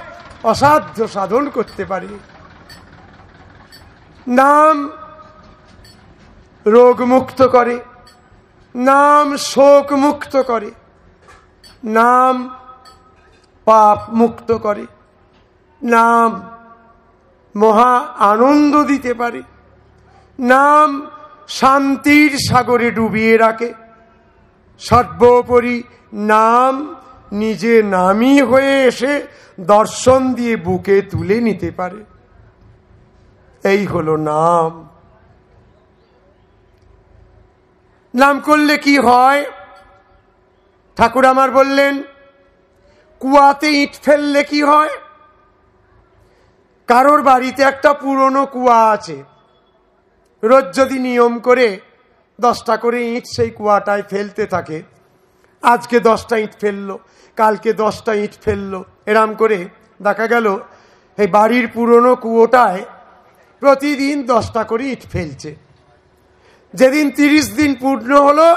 অসাধ্য সাধন করতে পারে। নাম রোগ মুক্ত করে, নাম শোক মুক্ত করে, নাম পাপ মুক্ত করে, নাম মহা আনন্দ দিতে পারে, নাম শান্তির সাগরে ডুবিয়ে রাখে। সর্বোপরি নাম নিজে নামই হয়ে এসে দর্শন দিয়ে বুকে তুলে নিতে পারে। এই হলো নাম। নাম করলে কি হয়? ঠাকুর আমার বললেন, কুয়াতে ইট ফেললে কি হয়? কারোর বাড়িতে একটা পুরনো কুয়া আছে, রোজ যদি নিয়ম করে 10টা করে ইট সেই কুয়াটায় ফেলতে থাকে, আজকে 10টা ইট ফেললো, কালকে 10টা ইট ফেললো, এরম করে দেখা গেল এই বাড়ির পুরনো কুয়োটায় প্রতিদিন 10টা করে ইট ফেলছে। যেদিন 30 দিন পূর্ণ হলো,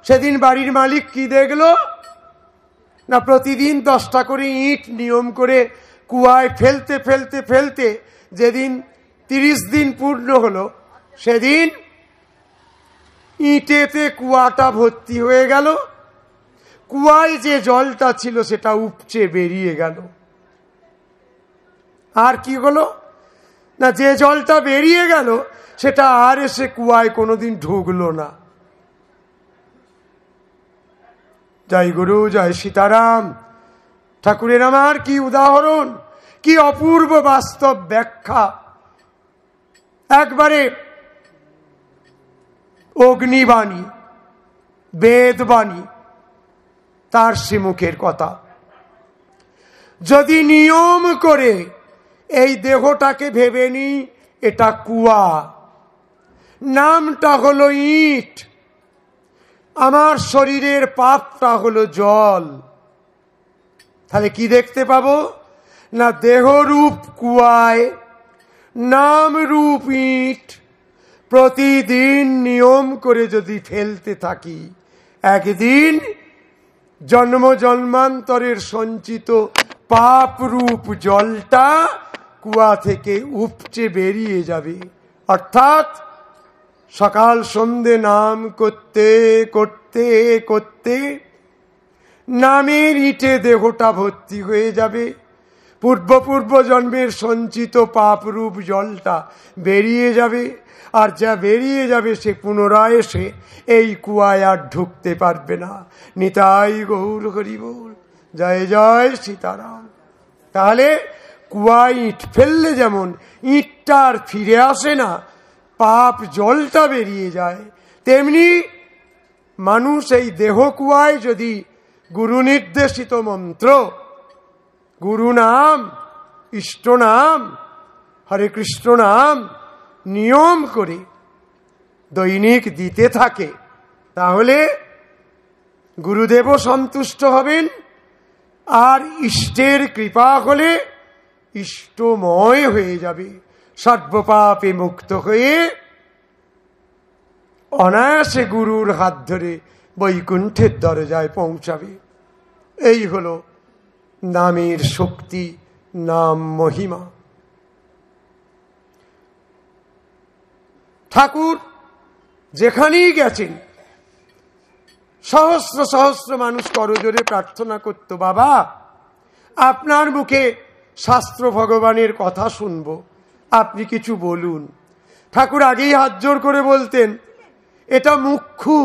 সেদিন বাড়ির মালিক কি দেখলো না, প্রতিদিন 10টা করে ইট নিয়ম করে কুয়ায় ফেলতে ফেলতে ফেলতে যেদিন 30 দিন পূর্ণ হলো, সেদিন ইটেতে কুয়াটা ভর্তি হয়ে গেল। কুয়ায় যে জলটা ছিল সেটা উপচে বেরিয়ে গেল। আর কি হলো না, যে জলটা বেরিয়ে গেল সেটা আর এসে কুয়ায় কোনোদিন ঢুকলো না। জয় গুরু, জয় সীতারাম। ঠাকুরের আমার কি উদাহরণ, কি অপূর্ব বাস্তব ব্যাখ্যা। একবারে অগ্নিবাণী, বেদবাণী, তার শ্রীমুখের কথা। যদি নিয়ম করে এই দেহটাকে ভেবে নি এটা কুয়া, নামটা হলো ইট, আমার শরীরের পাপটা হলো জল, তাহলে কি দেখতে পাবো না, দেহরূপ কুয়ায় নাম রূপ ইট প্রতিদিন নিয়ম করে যদি ফেলতে থাকি, একদিন জন্ম জন্মান্তরের সঞ্চিত পাপ রূপ জলটা কুয়া থেকে উপচে বেরিয়ে যাবে। অর্থাৎ সকাল সন্ধে নাম করতে করতে করতে নামের ইটে দেহটা ভর্তি হয়ে যাবে। পূর্ব জন্মের সঞ্চিত পাপরূপ জলটা বেরিয়ে যাবে, আর যা বেরিয়ে যাবে সে পুনরায় এসে এই কুয়ায় আর ঢুকতে পারবে না। নিতাই গৌর হরি বল, জয় জয় সীতারাম। তাহলে কুয়ায় ইট ফেললে যেমন ইটটা আর ফিরে আসে না, পাপ জলটা বেরিয়ে যায়, তেমনি মানুষ এই দেহ কুয়ায় যদি গুরু নির্দেশিত মন্ত্র, গুরু নাম, ইষ্ট নাম, হরে কৃষ্ণ নাম নিয়ম করে দৈনিক দিতে থাকে, তাহলে গুরুদেবও সন্তুষ্ট হবেন, আর ইষ্টের কৃপা হলে ইষ্টময় হয়ে যাবে, সর্বপাপে মুক্ত হয়ে অনায়াসে গুরুর হাত ধরে বৈকুণ্ঠের দরজায় পৌঁছাবে। এই হলো নামের শক্তি, নাম মহিমা। ঠাকুর যেখানেই গেছেন সহস্র সহস্র মানুষ করজোরে প্রার্থনা করত, বাবা আপনার মুখে শাস্ত্র ভগবানের কথা শুনবো, আপনি কিছু বলুন। ঠাকুর আগেই হাত জোর করে বলতেন, এটা মুখ্যু,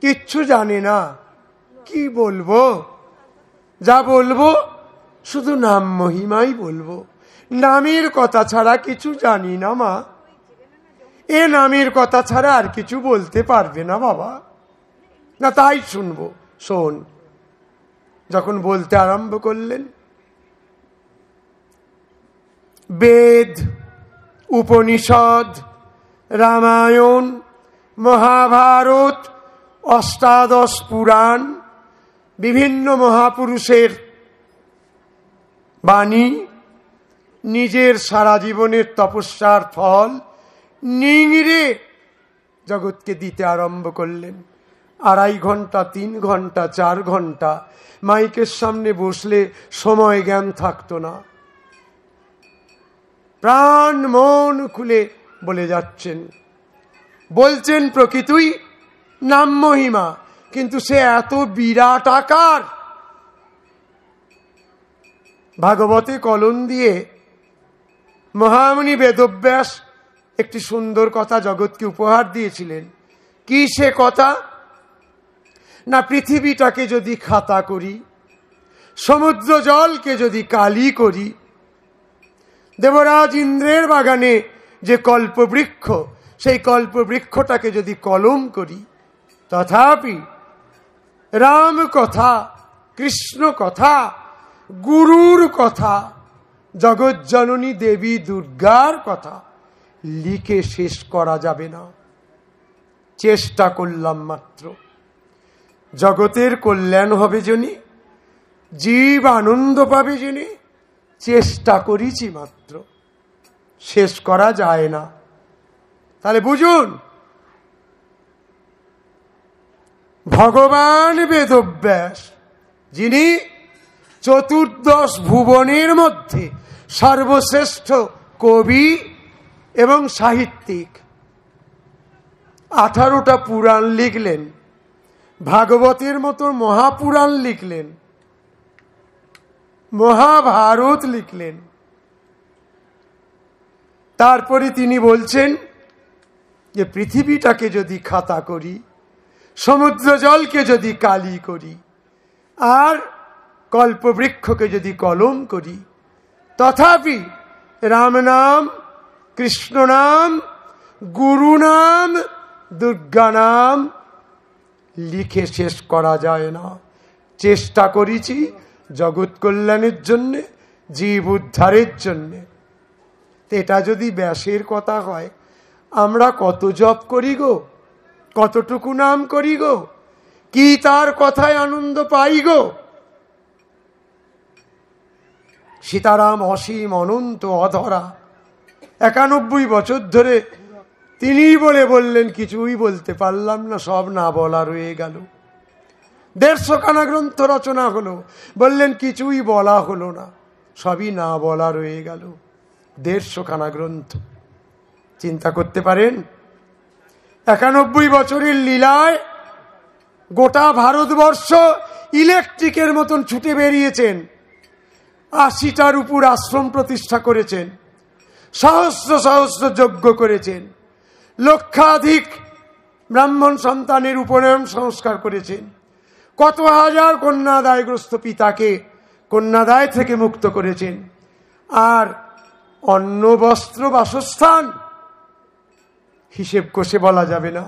কিচ্ছু জানে না, কি বলবো, যা বলবো শুধু নাম মহিমাই বলবো, নামের কথা ছাড়া কিছু জানি না মা, এ নামের কথা ছাড়া আর কিছু বলতে পারবে না বাবা। না তাই শুনবো। শোন, যখন বলতে আরম্ভ করলেন, বেদ, উপনিষদ, রামায়ণ, মহাভারত, অষ্টাদশ পুরাণ, বিভিন্ন মহাপুরুষের বাণী, নিজের সারা জীবনের তপস্যার ফল নিংড়ে জগৎকে দিতে আরম্ভ করলেন। 2.5 ঘন্টা, 3 ঘন্টা, 4 ঘন্টা মাইকের সামনে বসলে সময় জ্ঞান থাকতো না, প্রাণ মন খুলে বলে যাচ্ছেন, বলছেন প্রকৃতই নাম মহিমা, কিন্তু সে এত বিরাট আকার। ভাগবতে কলম দিয়ে মহামুনি বেদব্যাস একটি সুন্দর কথা জগৎকে উপহার দিয়েছিলেন। কি সে কথা না, পৃথিবীটাকে যদি খাতা করি, সমুদ্র জলকে যদি কালি করি, দেবরাজ ইন্দ্রের বাগানে যে কল্পবৃক্ষ, সেই কল্পবৃক্ষটাকে যদি কলম করি, তথাপি রাম কথা, কৃষ্ণ কথা, গুরুর কথা, জগজ্জননী দেবী দুর্গার কথা লিখে শেষ করা যাবে না। চেষ্টা করলাম মাত্র, জগতের কল্যাণ হবে জেনে, জীব আনন্দ পাবে জেনে চেষ্টা করেছি মাত্র, শেষ করা যায় না। তাহলে বুঝুন, ভগবান বেদব্যাস, যিনি চতুর্দশ ভুবনের মধ্যে সর্বশ্রেষ্ঠ কবি এবং সাহিত্যিক। 18টা পুরাণ লিখলেন, ভাগবতের মতো মহাপুরাণ লিখলেন, মহাভারত লিখলেন। তারপরে তিনি বলছেন যে পৃথিবীটাকে যদি খাতা করি, সমুদ্র জলকে যদি কালি করি, আর কল্পবৃক্ষকে যদি কলম করি, তথাপি রাম নাম, কৃষ্ণ নাম, গুরু নাম, দুর্গা নাম লিখে শেষ করা যায় না। চেষ্টা করেছি জগৎ কল্যাণের জন্যে, জীব উদ্ধারের জন্যে। এটা যদি ব্যাসের কথা হয়, আমরা কত জপ করি গো, কতটুকু নাম করি গো, কি তার কথায় আনন্দ পাই গো। সীতারাম অসীম অনন্ত অধরা, 91 বছর ধরে তিনিই বললেন, কিছুই বলতে পারলাম না, সব না বলা রয়ে গেল। 150 খানা গ্রন্থ রচনা হলো, বললেন কিছুই বলা হলো না, সবই না বলা রয়ে গেল। 150 খানা গ্রন্থ, চিন্তা করতে পারেন। 91 বছরের লীলায় গোটা ভারতবর্ষ ইলেকট্রিকের মতন ছুটে বেরিয়েছেন। 80টার উপর আশ্রম প্রতিষ্ঠা করেছেন, সহস্র সহস্র যজ্ঞ করেছেন, লক্ষাধিক ব্রাহ্মণ সন্তানের উপনয়ন সংস্কার করেছেন, কত হাজার কন্যাদায়গ্রস্ত পিতাকে কন্যাদায় থেকে মুক্ত করেছেন। আর অন্ন বস্ত্র বাসস্থান হিসেব কষে বলা যাবে না।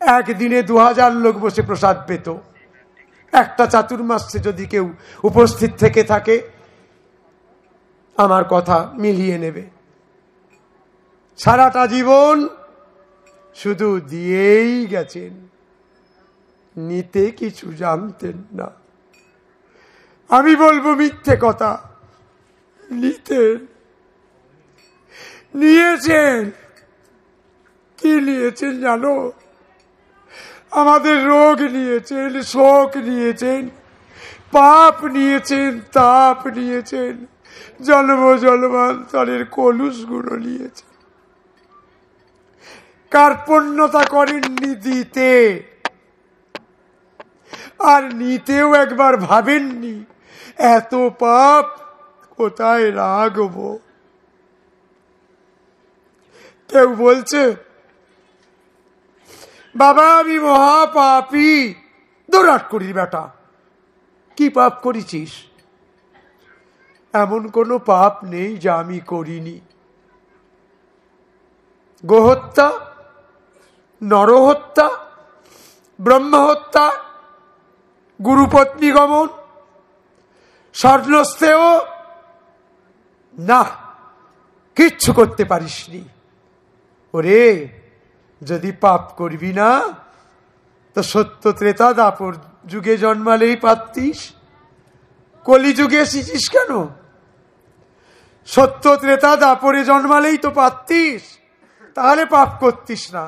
একদিনে 2000 লোক বসে প্রসাদ পেত। একটা চাতুর্মাসে যদি কেউ উপস্থিত থেকে থাকে, আমার কথা মিলিয়ে নেবে। সারাটা জীবন শুধু দিয়েই গেছেন, নিতে কিছু জানতেন না। আমি বলবো মিথ্যে কথা, নিতেন, নিয়েছেন। কি নিয়েছেন জানো? আমাদের রোগ নিয়েছেন, শোক নিয়েছেন, পাপ নিয়েছেন, তাপ নিয়েছেন, জন্ম জন্মান্তরের কলুষগুলো নিয়েছেন। কার্পণ্যতা করেননি দিতে, আর নিতেও একবার ভাবেননি এত পাপ কোথায় রাখবো। কেউ বলছে, বাবা আমি মহাপাপী। দৌড়াট করি বেটা, কি পাপ করেছিস? এমন কোনো পাপ নেই যা আমি করিনি। গোহত্যা, নরহত্যা, ব্রহ্মহত্যা, গুরুপত্নী গমন, স্বর্ণস্তেও না, কিচ্ছু করতে পারিসনি। ওরে, যদি পাপ করবি না তো সত্য ত্রেতা দাপর যুগে জন্মালেই পারতিস। কলিযুগে এসেছিস কেন? সত্য ত্রেতা দাপরে জন্মালেই তো পারতিস, তাহলে পাপ করতিস না।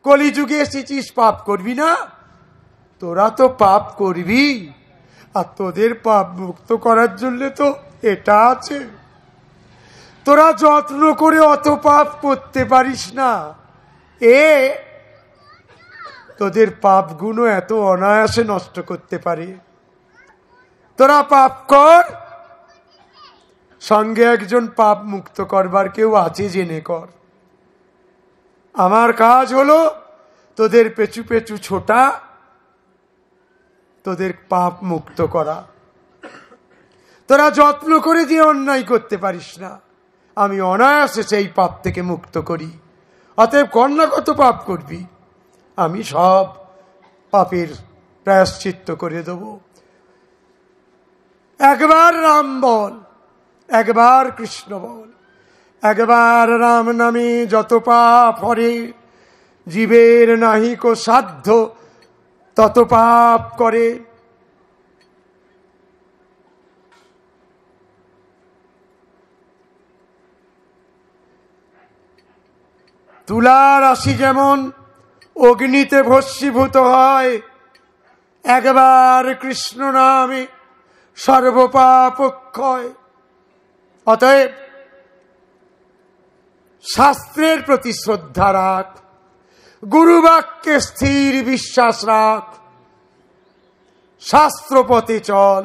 কলিযুগে এসেছিস, পাপ করবি না? তোরা তো পাপ করবি, আর তোদের পাপ মুক্ত করার জন্য তো এটা আছে। তোরা যত্ন করে অত পাপ করতে পারিস না। তোদের পাপগুলো এত অনায়াসে নষ্ট করতে পারে। তোরা পাপ কর, সঙ্গে একজন পাপ মুক্ত করবার কেউ আছে জেনে কর। আমার কাজ হলো তোদের পেছু পেছু ছোটা, তোদের পাপ মুক্ত করা। তোরা যত্ন করে যে অন্যায় করতে পারিস না, আমি অনায়াসে সেই পাপ থেকে মুক্ত করি। অতএব কন্যা কত পাপ করবি, আমি সব পাপের প্রায়শ্চিত্ত করে দেব। একবার রাম বল, একবার কৃষ্ণ বল, একবার রাম নামে যত পাপ হরে, জীবের নাহিক সাধ্য তত পাপ করে। তুলা রাশি যেমন অগ্নিতে ভস্মীভূত হয়, একবার কৃষ্ণ নামে সর্বপাপ ক্ষয়। অতএব শাস্ত্রের প্রতি শ্রদ্ধা রাখ, গুরুবাক্যে স্থির বিশ্বাস রাখ, শাস্ত্রপথে চল,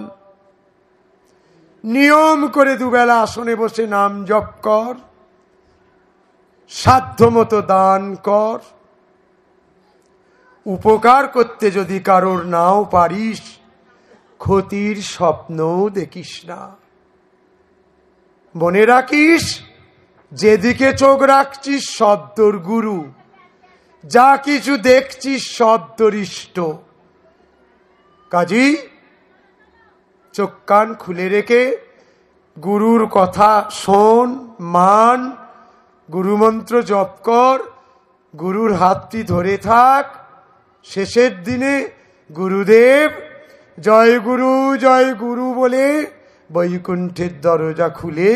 নিয়ম করে দুবেলা আসনে বসে নাম জপ কর, সাধ্যমতো দান কর। উপকার করতে যদি কারোর নাও পারিস, ক্ষতির স্বপ্নও দেখিস না। মনে রাখিস, যেদিকে চোখ রাখছিস সব তোর গুরু, যা কিছু দেখছিস সব তোর ইষ্ট। কাজী চোখ কান খুলে রেখে গুরুর কথা শোন, মান, গুরুমন্ত্র জপ কর, গুরুর হাতটি ধরে থাক। শেষের দিনে গুরুদেব জয় গুরু বলে বৈকুণ্ঠের দরজা খুলে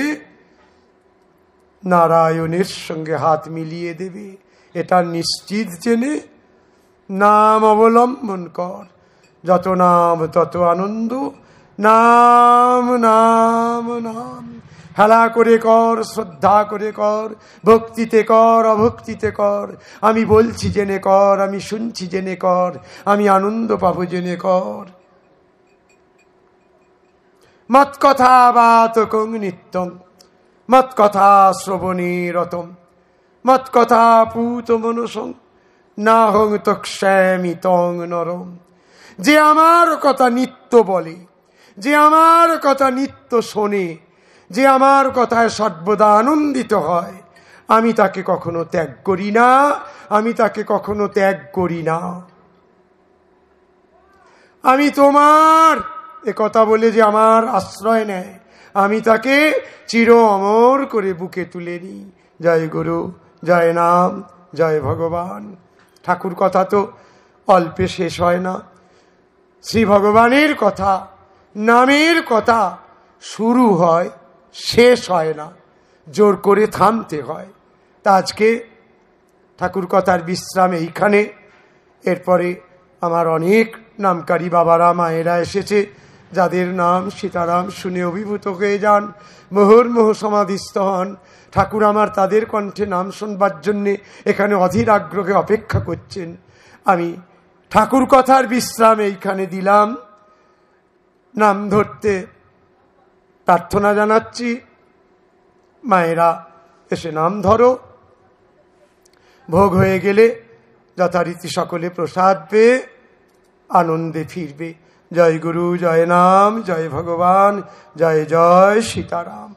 নারায়ণের সঙ্গে হাত মিলিয়ে দেবে। এটা নিশ্চিত জেনে নাম অবলম্বন কর। যত নাম তত আনন্দ, নাম নাম নাম। হেলা করে কর, শ্রদ্ধা করে কর, ভক্তিতে কর, অভক্তিতে কর। আমি বলছি জেনে কর, আমি শুনছি জেনে কর, আমি আনন্দ পাবো জেনে কর। মৎকথা বাতকং নিত্যং, মৎকথা শ্রবণে রতম, মৎকথা পূত মনসং নাহং তক্ষ্যামি তং নরম। যে আমার কথা নিত্য বলে, যে আমার কথা নিত্য শোনে, যে আমার কথায় সর্বদা আনন্দিত হয়, আমি তাকে কখনো ত্যাগ করি না, আমি তাকে কখনো ত্যাগ করি না। আমি তোমার এ কথা বলে যে আমার আশ্রয় নেয়, আমি তাকে চির অমর করে বুকে তুলে নিই। জয় গুরু, জয় নাম, জয় ভগবান। ঠাকুর কথা তো অল্পে শেষ হয় না। শ্রী ভগবানের কথা, নামের কথা শুরু হয়, শেষ হয় না, জোর করে থামতে হয়। তা আজকে ঠাকুর কথার বিশ্রাম এইখানে। এরপরে আমার অনেক নামকারী বাবারা মায়েরা এসেছে, যাদের নাম সীতারাম শুনে অভিভূত হয়ে যান, মুহুর্মুহু সমাধিস্থ হন। ঠাকুর আমার তাদের কণ্ঠে নাম শুনবার জন্যে এখানে অধীর আগ্রহে অপেক্ষা করছেন। আমি ঠাকুর কথার বিশ্রাম এইখানে দিলাম। নাম ধরতে প্রার্থনা জানাচ্ছি, মায়েরা এসে নাম ধরো। ভোগ হয়ে গেলে যথারীতি সকলে প্রসাদ পেয়ে আনন্দে ফিরবে। জয় গুরু, জয় নাম, জয় ভগবান, জয় জয় সীতারাম।